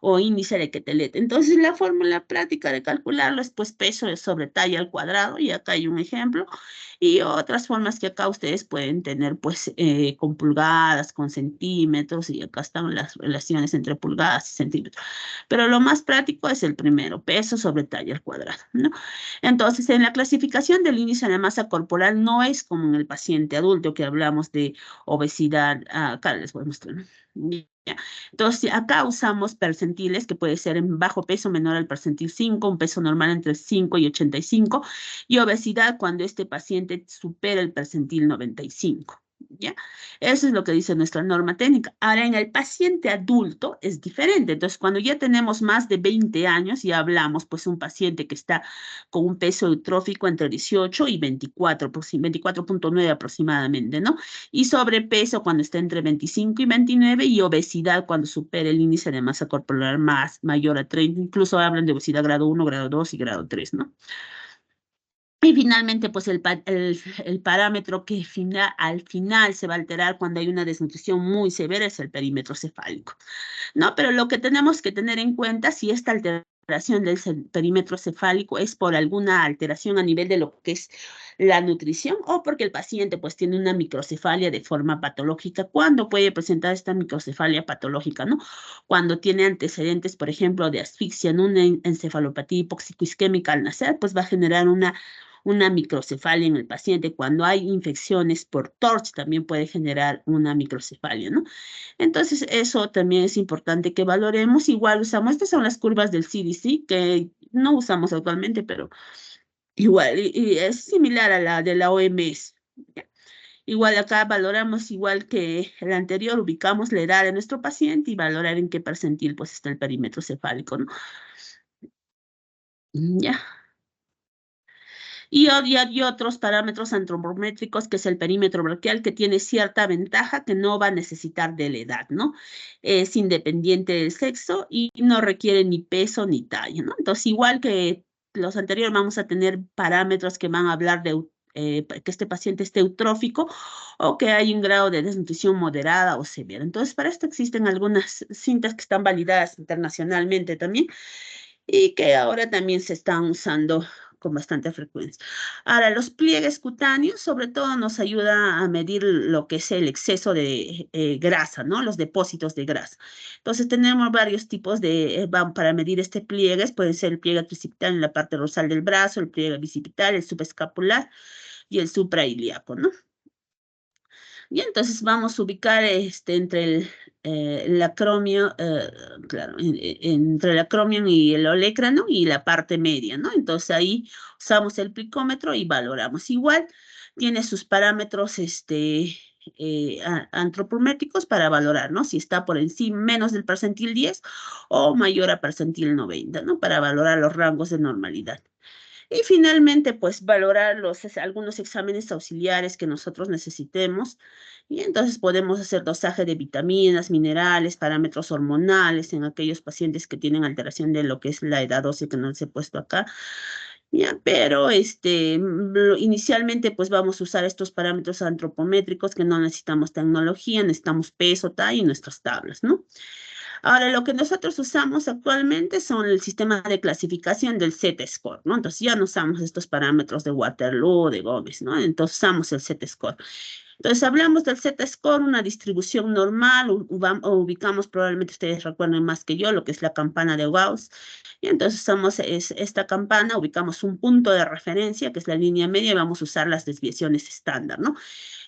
[SPEAKER 1] o índice de Quetelet. Entonces, la fórmula práctica de calcularlo es pues peso sobre talla al cuadrado, y acá hay un ejemplo, y otras formas que acá ustedes pueden tener pues con pulgadas, con centímetros, y acá están las relaciones entre pulgadas y centímetros. Pero lo más práctico es el primero, peso sobre talla al cuadrado, ¿no? Entonces, en la clasificación del índice de masa corporal no es como en el paciente adulto que hablamos de obesidad. Acá les voy a mostrar, ¿no? Ya. Entonces, acá usamos percentiles que puede ser en bajo peso menor al percentil 5, un peso normal entre 5 y 85, y obesidad cuando este paciente supera el percentil 95. ¿Ya? Eso es lo que dice nuestra norma técnica. Ahora, en el paciente adulto es diferente. Entonces, cuando ya tenemos más de 20 años, ya hablamos, pues, un paciente que está con un peso eutrófico entre 18 y 24.9 aproximadamente, ¿no? Y sobrepeso cuando está entre 25 y 29, y obesidad cuando supera el índice de masa corporal mayor a 30. Incluso hablan de obesidad grado 1, grado 2 y grado 3, ¿no? Y finalmente, pues el parámetro que al final se va a alterar cuando hay una desnutrición muy severa es el perímetro cefálico, ¿no? Pero lo que tenemos que tener en cuenta, si esta alteración del perímetro cefálico es por alguna alteración a nivel de lo que es la nutrición, o porque el paciente pues tiene una microcefalia de forma patológica. ¿Cuándo puede presentar esta microcefalia patológica, no? Cuando tiene antecedentes, por ejemplo, de asfixia, en una encefalopatía hipóxico-isquémica al nacer, pues va a generar una microcefalia en el paciente. Cuando hay infecciones por TORCH también puede generar una microcefalia, ¿no? Entonces, eso también es importante que valoremos. Igual usamos, estas son las curvas del CDC, que no usamos actualmente, pero igual, y es similar a la de la OMS. ¿Ya? Igual acá valoramos, igual que el anterior, ubicamos la edad de nuestro paciente y valorar en qué percentil pues está el perímetro cefálico, ¿no? Ya. Y otros parámetros antropométricos, que es el perímetro braquial, que tiene cierta ventaja, que no va a necesitar de la edad, ¿no? Es independiente del sexo y no requiere ni peso ni talla, ¿no? Entonces, igual que los anteriores, vamos a tener parámetros que van a hablar de que este paciente esté eutrófico o que hay un grado de desnutrición moderada o severa. Entonces, para esto existen algunas cintas que están validadas internacionalmente también, y que ahora también se están usando con bastante frecuencia. Ahora, los pliegues cutáneos, sobre todo, nos ayuda a medir lo que es el exceso de grasa, ¿no? Los depósitos de grasa. Entonces, tenemos varios tipos para medir este pliegues. Puede ser el pliegue tricipital en la parte dorsal del brazo, el pliegue bicipital, el subescapular y el suprailíaco, ¿no? Y entonces vamos a ubicar entre el acromio, claro, entre el acromio y el olecrano y la parte media, ¿no? Entonces ahí usamos el plicómetro y valoramos. Igual tiene sus parámetros antropométricos para valorar, ¿no? Si está por encima, menos del percentil 10 o mayor a percentil 90, ¿no? Para valorar los rangos de normalidad. Y finalmente, pues valorar algunos exámenes auxiliares que nosotros necesitemos. Y entonces podemos hacer dosaje de vitaminas, minerales, parámetros hormonales en aquellos pacientes que tienen alteración de lo que es la edad ósea, que no les he puesto acá. Ya, pero inicialmente pues vamos a usar estos parámetros antropométricos que no necesitamos tecnología, necesitamos peso, talla y nuestras tablas, ¿no? Ahora, lo que nosotros usamos actualmente son el sistema de clasificación del Z-score, ¿no? Entonces ya no usamos estos parámetros de Waterloo, de Gómez, ¿no? Entonces usamos el Z-score. Entonces hablamos del Z-score, una distribución normal, ubicamos, probablemente ustedes recuerden más que yo, lo que es la campana de Gauss. Y entonces usamos esta campana, ubicamos un punto de referencia, que es la línea media, y vamos a usar las desviaciones estándar, ¿no?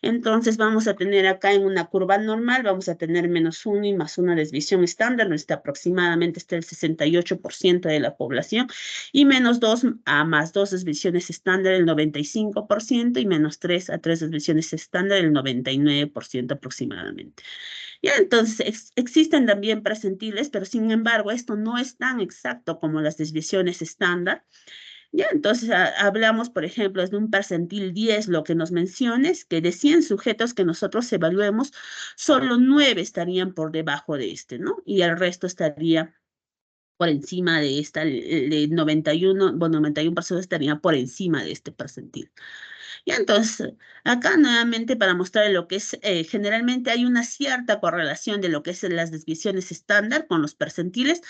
[SPEAKER 1] Entonces vamos a tener acá en una curva normal, vamos a tener -1 y +1 desviación estándar, aproximadamente está el 68% de la población, y -2 a +2 desviaciones estándar el 95%, y -3 a 3 desviaciones estándar el 99% aproximadamente. Ya, entonces existen también percentiles, pero sin embargo esto no es tan exacto como las desviaciones estándar. Ya, entonces hablamos, por ejemplo, de un percentil 10, lo que nos menciones, que de 100 sujetos que nosotros evaluemos, solo 9 estarían por debajo de ¿no? Y el resto estaría por encima de de 91, bueno, 91 personas estarían por encima de este percentil. Y entonces, acá nuevamente para mostrar lo que es, generalmente hay una cierta correlación de lo que es las desviaciones estándar con los percentiles,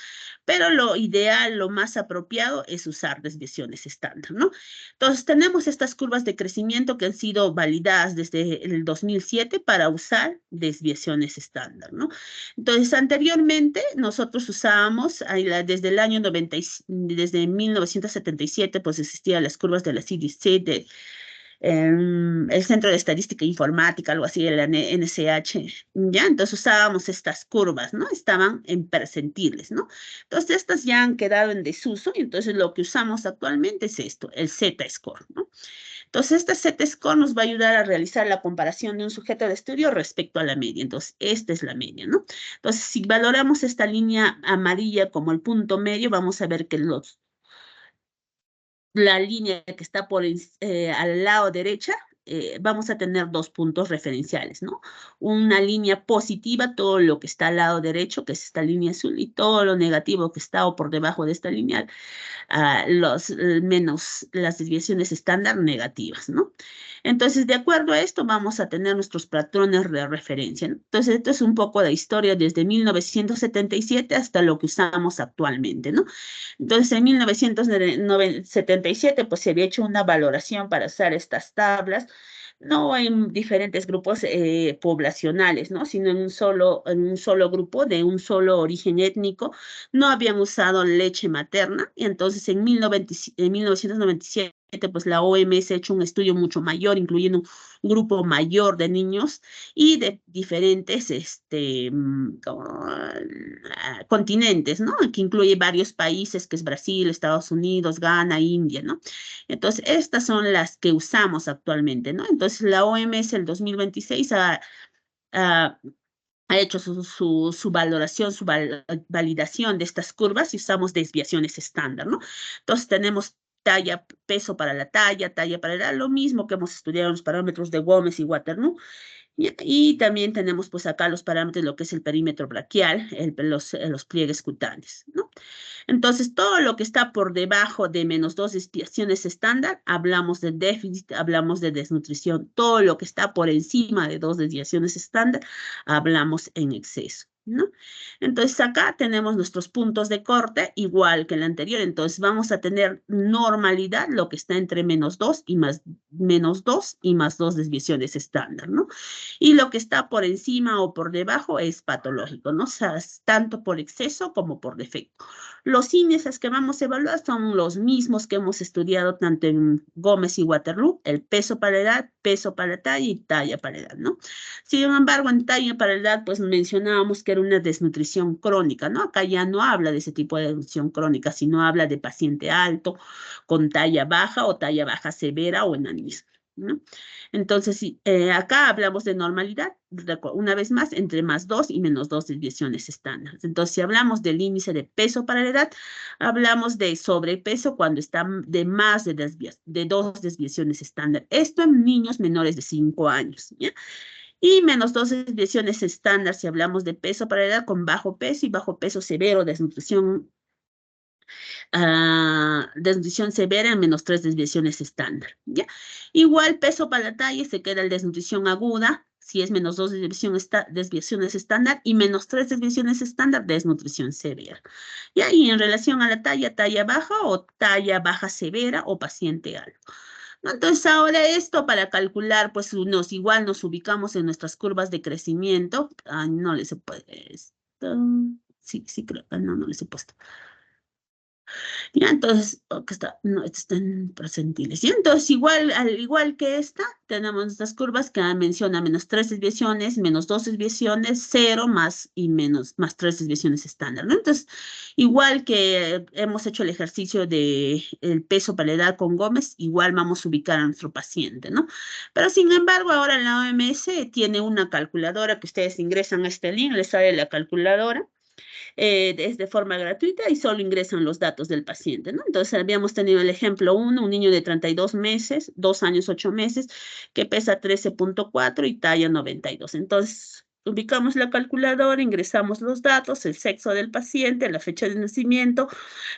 [SPEAKER 1] pero lo ideal, lo más apropiado es usar desviaciones estándar, ¿no? Entonces, tenemos estas curvas de crecimiento que han sido validadas desde el 2007 para usar desviaciones estándar, ¿no? Entonces, anteriormente nosotros usábamos, desde el año desde 1977, pues existían las curvas de la CDC, el Centro de Estadística Informática, algo así, el NSH, ¿ya? Entonces usábamos estas curvas, ¿no? Estaban en percentiles, ¿no? Entonces estas ya han quedado en desuso, y entonces lo que usamos actualmente es esto, el Z-score, ¿no? Entonces este Z-score nos va a ayudar a realizar la comparación de un sujeto de estudio respecto a la media. Entonces esta es la media, ¿no? Entonces si valoramos esta línea amarilla como el punto medio, vamos a ver que la línea que está al lado derecha, vamos a tener 2 puntos referenciales, ¿no? Una línea positiva, todo lo que está al lado derecho, que es esta línea azul, y todo lo negativo que está o por debajo de esta línea, menos las desviaciones estándar negativas, ¿no? Entonces, de acuerdo a esto, vamos a tener nuestros patrones de referencia, ¿no? Entonces, esto es un poco de historia desde 1977 hasta lo que usamos actualmente, ¿no? Entonces, en 1977, pues se había hecho una valoración para usar estas tablas, no en diferentes grupos poblacionales, ¿no? Sino en un solo grupo de un solo origen étnico. No habían usado leche materna, y entonces en 1997, pues la OMS ha hecho un estudio mucho mayor, incluyendo un grupo mayor de niños y de diferentes continentes, ¿no? Que incluye varios países, que es Brasil, Estados Unidos, Ghana, India, ¿no? Entonces, estas son las que usamos actualmente, ¿no? Entonces, la OMS el 2026 ha hecho su valoración, su validación de estas curvas, y usamos desviaciones estándar, ¿no? Entonces tenemos talla, peso para la talla para la edad, lo mismo que hemos estudiado en los parámetros de Gómez y Waterloo. Y también tenemos pues acá los parámetros, lo que es el perímetro braquial, los pliegues cutáneos, ¿no? Entonces, todo lo que está por debajo de -2 desviaciones estándar, hablamos de déficit, hablamos de desnutrición. Todo lo que está por encima de 2 desviaciones estándar, hablamos en exceso, ¿no? Entonces, acá tenemos nuestros puntos de corte, igual que el anterior. Entonces, vamos a tener normalidad, lo que está entre -2 y -2 y +2 desviaciones estándar, ¿no? Y lo que está por encima o por debajo es patológico, ¿no? O sea, tanto por exceso como por defecto. Los índices que vamos a evaluar son los mismos que hemos estudiado tanto en Gómez y Waterloo: el peso para edad, peso para talla y talla para edad, ¿no? Sin embargo, en talla para edad, pues mencionábamos que ser una desnutrición crónica, ¿no? Acá ya no habla de ese tipo de desnutrición crónica, sino habla de paciente alto, con talla baja o talla baja severa o enanismo, ¿no? Entonces, acá hablamos de normalidad, una vez más, entre +2 y -2 desviaciones estándar. Entonces, si hablamos del índice de peso para la edad, hablamos de sobrepeso cuando está de más de 2 desviaciones estándar. Esto en niños menores de 5 años, ¿ya? Y -2 desviaciones estándar si hablamos de peso para la edad con bajo peso y bajo peso severo, desnutrición desnutrición severa en -3 desviaciones estándar, ¿ya? Igual peso para la talla se queda el desnutrición aguda, si es -2 desviaciones estándar y -3 desviaciones estándar, desnutrición severa, ¿ya? Y en relación a la talla baja o talla baja severa o paciente alto, ¿no? Entonces ahora esto para calcular, pues igual nos ubicamos en nuestras curvas de crecimiento. Ay, no les he puesto esto. Sí, creo. No les he puesto. Ya, entonces, que está, no, está en percentiles. Y entonces, al igual que esta, tenemos estas curvas que menciona -3 desviaciones, -2 desviaciones, 0 más y más 3 desviaciones estándar, ¿no? Entonces, igual que hemos hecho el ejercicio de el peso para la edad con Gómez, igual vamos a ubicar a nuestro paciente, ¿no? Pero, sin embargo, ahora la OMS tiene una calculadora que ustedes ingresan a este link, les sale la calculadora. Es de forma gratuita y solo ingresan los datos del paciente, ¿no? Entonces, habíamos tenido el ejemplo 1, un niño de 32 meses, 2 años, 8 meses, que pesa 13.4 y talla 92. Entonces, ubicamos la calculadora, ingresamos los datos, el sexo del paciente, la fecha de nacimiento,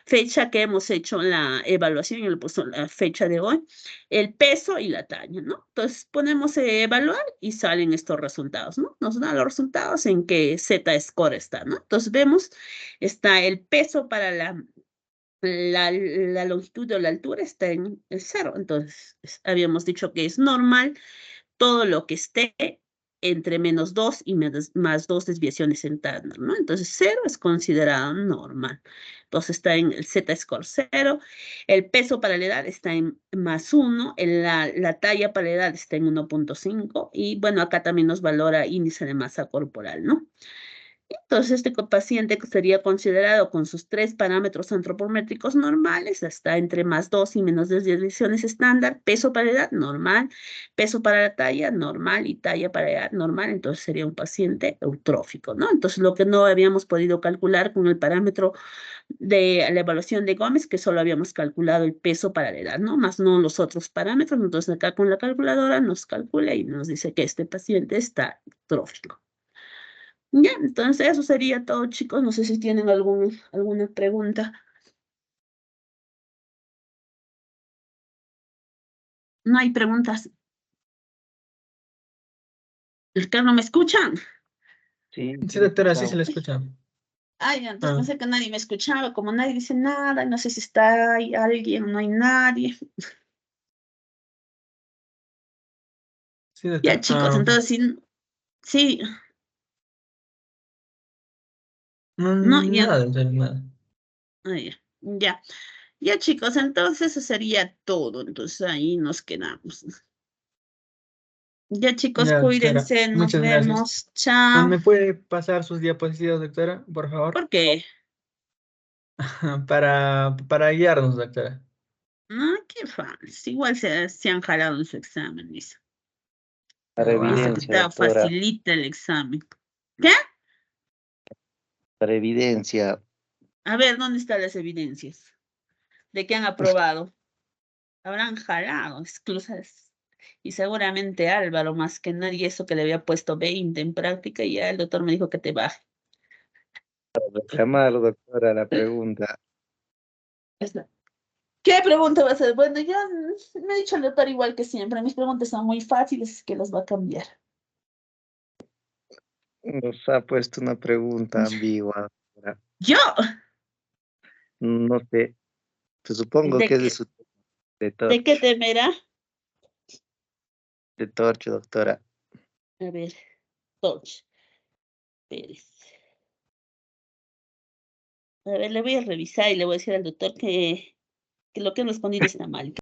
[SPEAKER 1] fecha que hemos hecho la evaluación, yo le puse la fecha de hoy, el peso y la talla, ¿no? Entonces ponemos evaluar y salen estos resultados, ¿no? Nos dan los resultados en qué Z-score está, ¿no? Entonces vemos, está el peso para la longitud o la altura está en el 0, entonces habíamos dicho que es normal todo lo que esté entre -2 y +2 desviaciones estándar, ¿no? Entonces, 0 es considerado normal. Entonces, está en el Z-score 0. El peso para la edad está en +1. La talla para la edad está en 1.5. Y, bueno, acá también nos valora índice de masa corporal, ¿no? Entonces, este paciente sería considerado con sus 3 parámetros antropométricos normales, hasta entre +2 y -2 desviaciones estándar, peso para la edad normal, peso para la talla normal y talla para la edad normal, entonces sería un paciente eutrófico, ¿no? Entonces, lo que no habíamos podido calcular con el parámetro de la evaluación de Gómez, que solo habíamos calculado el peso para la edad, ¿no? Más no los otros parámetros, entonces acá con la calculadora nos calcula y nos dice que este paciente está eutrófico. Ya, entonces eso sería todo, chicos. No sé si tienen alguna pregunta. No hay preguntas. ¿Es que no me escuchan?
[SPEAKER 2] Sí,
[SPEAKER 3] Sí, doctora, sí se le escucha.
[SPEAKER 1] Ay, entonces pensé que nadie me escuchaba. Como nadie dice nada, no sé si está ahí alguien o no hay nadie.
[SPEAKER 3] Sí, doctora.
[SPEAKER 1] Ya, chicos, entonces sí, no, ya,
[SPEAKER 3] Nada, doctora, nada.
[SPEAKER 1] ya. Ya, chicos, entonces eso sería todo. Entonces ahí nos quedamos. Ya, chicos,
[SPEAKER 3] Ya, doctora,
[SPEAKER 1] cuídense, nos
[SPEAKER 3] muchas gracias.
[SPEAKER 1] vemos. Chao.
[SPEAKER 3] ¿Me puede pasar sus diapositivas, doctora, por favor?
[SPEAKER 1] ¿Por qué?
[SPEAKER 3] Para guiarnos, doctora.
[SPEAKER 1] Ah, qué fácil. Igual se han jalado en su examen, dice.
[SPEAKER 2] Para
[SPEAKER 3] Ah,
[SPEAKER 1] Dice
[SPEAKER 3] va.
[SPEAKER 1] que
[SPEAKER 2] evidencia,
[SPEAKER 1] está
[SPEAKER 2] doctora,
[SPEAKER 1] facilita el examen. ¿Qué?
[SPEAKER 2] para evidencia.
[SPEAKER 1] A ver, ¿dónde están las evidencias de que han aprobado? Habrán jalado exclusas. Y seguramente Álvaro, más que nadie, eso que le había puesto 20 en práctica, y ya el doctor me dijo que te baje.
[SPEAKER 2] Reclamar, doctora, la pregunta.
[SPEAKER 1] Esta. ¿Qué pregunta va a ser? Bueno, yo me he dicho el doctor igual que siempre. Mis preguntas son muy fáciles, que las va a cambiar.
[SPEAKER 2] Nos ha puesto una pregunta ambigua, doctora.
[SPEAKER 1] ¿Yo?
[SPEAKER 2] No sé, supongo
[SPEAKER 1] ¿De
[SPEAKER 2] que es de
[SPEAKER 1] qué,
[SPEAKER 2] su de
[SPEAKER 1] de qué
[SPEAKER 2] torcho,
[SPEAKER 1] temerá?
[SPEAKER 2] de torcho, doctora.
[SPEAKER 1] A ver, Toch Pérez. A ver, le voy a revisar y le voy a decir al doctor que lo que han respondido está mal.